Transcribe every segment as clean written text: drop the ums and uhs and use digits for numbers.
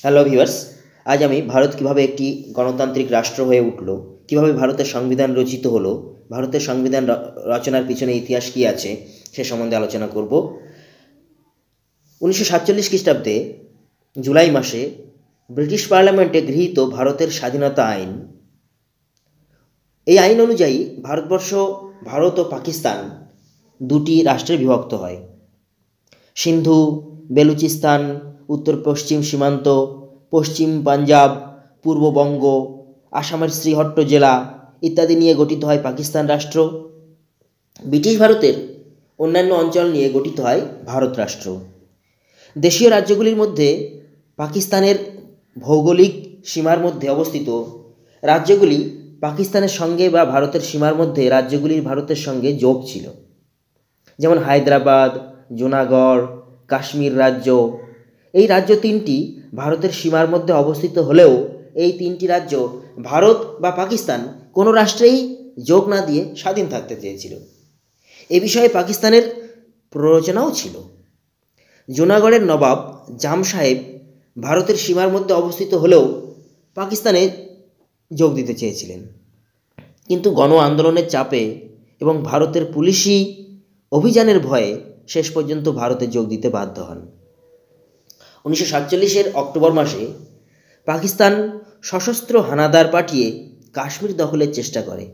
Hello viewers, আজ আমি ভারত কিভাবে একটি গণতান্ত্রিক রাষ্ট্র হয়ে উঠল, কিভাবে ভারতের সংবিধান রচিত হলো, ভারতের সংবিধান রচনার পিছনে ইতিহাস কী আছে সে সম্বন্ধে আলোচনা করব। 1947 খ্রিস্টাব্দে জুলাই মাসে ব্রিটিশ পার্লামেন্টে গৃহীত ভারতের স্বাধীনতা আইন, এই আইন অনুযায়ী ভারতবর্ষ, ভারত ও পাকিস্তান দুটি রাষ্ট্রে বিভক্ত হয়। সিন্ধু, বেলুচিস্তান, উত্তর পশ্চিম সীমান্ত, পশ্চিম পাঞ্জাব, পূর্ববঙ্গ, আসামের শ্রীহট্ট জেলা ইত্যাদি নিয়ে গঠিত হয় পাকিস্তান রাষ্ট্র। ব্রিটিশ ভারতের অন্যান্য অঞ্চল নিয়ে গঠিত হয় ভারত রাষ্ট্র। দেশীয় রাজ্যগুলির মধ্যে পাকিস্তানের ভৌগোলিক সীমার মধ্যে অবস্থিত রাজ্যগুলি পাকিস্তানের সঙ্গে বা ভারতের সীমার মধ্যে রাজ্যগুলির ভারতের সঙ্গে যোগ ছিল। যেমন হায়দ্রাবাদ, জুনাগড়, কাশ্মীর রাজ্য, এই রাজ্য তিনটি ভারতের সীমার মধ্যে অবস্থিত হলেও এই তিনটি রাজ্য ভারত বা পাকিস্তান কোনো রাষ্ট্রেই যোগ না দিয়ে স্বাধীন থাকতে চেয়েছিল। এ বিষয়ে পাকিস্তানের প্ররোচনাও ছিল। জুনাগড়ের নবাব জাম সাহেব ভারতের সীমার মধ্যে অবস্থিত হলেও পাকিস্তানে যোগ দিতে চেয়েছিলেন, কিন্তু গণ আন্দোলনের চাপে এবং ভারতের পুলিশি অভিযানের ভয়ে শেষ পর্যন্ত ভারতে যোগ দিতে বাধ্য হন। 1947 অক্টোবর মাসে পাকিস্তান সশস্ত্র হানাদার পাঠিয়ে কাশ্মীর দখলের চেষ্টা করে,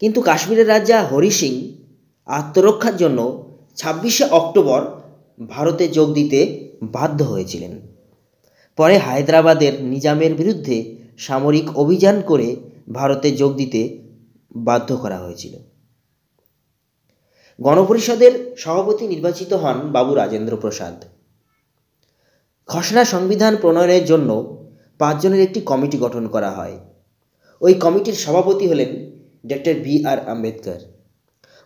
কিন্তু কাশ্মীরের রাজা হরি সিং আত্মরক্ষার জন্য 26 অক্টোবর ভারতে যোগ দিতে বাধ্য হয়েছিলেন। পরে হায়দ্রাবাদের নিজামের বিরুদ্ধে সামরিক অভিযান করে ভারতে যোগ দিতে বাধ্য করা হয়েছিল। গণপরিষদের সভাপতি নির্বাচিত হন বাবু রাজেন্দ্র প্রসাদ। খসড়া সংবিধান প্রণয়নের জন্য 5 জনের একটি কমিটি গঠন করা হয়। ওই কমিটির সভাপতি হলেন ডক্টর বি.আর. আম্বেদকর।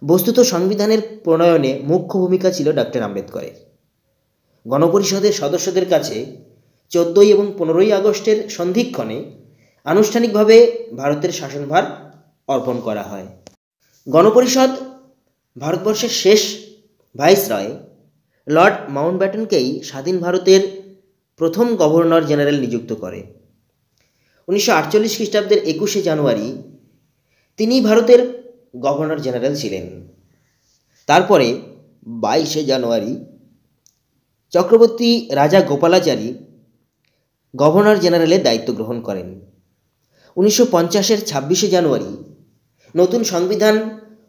বস্তুত সংবিধানের প্রণয়নে মুখ্য ভূমিকা ছিল ডক্টর আম্বেদকরের। গণপরিষদের সদস্যদের কাছে 14 এবং 15 আগস্টের সন্ধিক্ষণে আনুষ্ঠানিকভাবে ভারতের শাসনভার অর্পণ করা হয়। গণপরিষদ ভারতবর্ষের শেষ ভাইসরয় লর্ড মাউন্টব্যাটেনকেই স্বাধীন ভারতের প্রথম গভর্নর জেনারেল নিযুক্ত করে। 1948 খ্রিস্টাব্দের 21 জানুয়ারি তিনি ভারতের গভর্নর জেনারেল ছিলেন। তারপরে 22 জানুয়ারি চক্রবর্তী রাজা গোপালাচারী গভর্নর জেনারেলের দায়িত্ব গ্রহণ করেন। 1950-এর 26 জানুয়ারি নতুন সংবিধান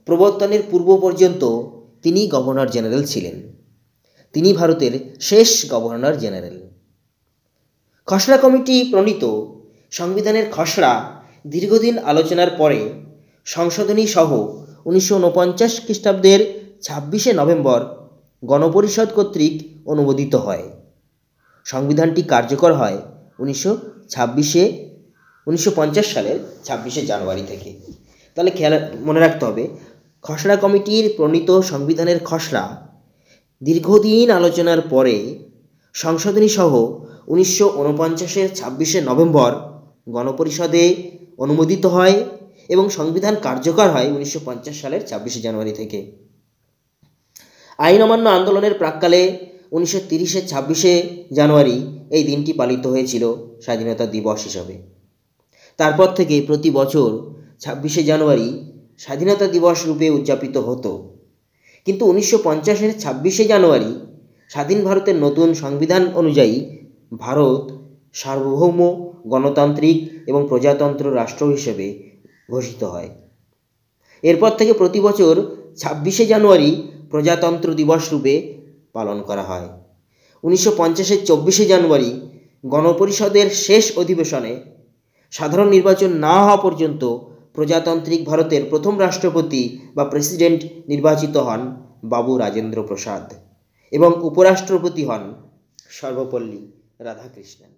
প্রবর্তনের পূর্ব পর্যন্ত তিনি গভর্নর জেনারেল ছিলেন। তিনি ভারতের শেষ গভর্নর জেনারেল। খসড়া কমিটি প্রণীত সংবিধানের খসড়া দীর্ঘদিন আলোচনার পরে সংশোধনী সহ 1949 খ্রিস্টাব্দের 26 নভেম্বর গণপরিষদ কর্তৃক অনুমোদিত হয়। সংবিধানটি কার্যকর হয় 1950 সালের 26 জানুয়ারি থেকে। তাহলে মনে রাখতে হবে, খসড়া কমিটির প্রণীত সংবিধানের খসড়া দীর্ঘদিন আলোচনার পরে সংশোধনী সহ 1949-এর 26 নভেম্বর গণপরিষদে অনুমোদিত হয় এবং সংবিধান কার্যকর হয় 1950 সালের 26 জানুয়ারি থেকে। আইন অমান্য আন্দোলনের প্রাক্কালে 1930-এর 26 জানুয়ারি এই দিনটি পালিত হয়েছিল স্বাধীনতা দিবস হিসাবে। তারপর থেকে প্রতি বছর 26 জানুয়ারি স্বাধীনতা দিবস রূপে উদযাপিত হতো, কিন্তু 1950-এর 26 জানুয়ারি স্বাধীন ভারতের নতুন সংবিধান অনুযায়ী ভারত সার্বভৌম, গণতান্ত্রিক এবং প্রজাতন্ত্র রাষ্ট্র হিসেবে ঘোষিত হয়। এরপর থেকে প্রতি বছর 26 জানুয়ারি প্রজাতন্ত্র দিবস রূপে পালন করা হয়। 1950-এর 24 জানুয়ারি গণপরিষদের শেষ অধিবেশনে সাধারণ নির্বাচন না হওয়া পর্যন্ত প্রজাতান্ত্রিক ভারতের প্রথম রাষ্ট্রপতি বা প্রেসিডেন্ট নির্বাচিত হন বাবু রাজেন্দ্র প্রসাদ এবং উপরাষ্ট্রপতি হন সর্বপল্লী রাধাকৃষ্ণন।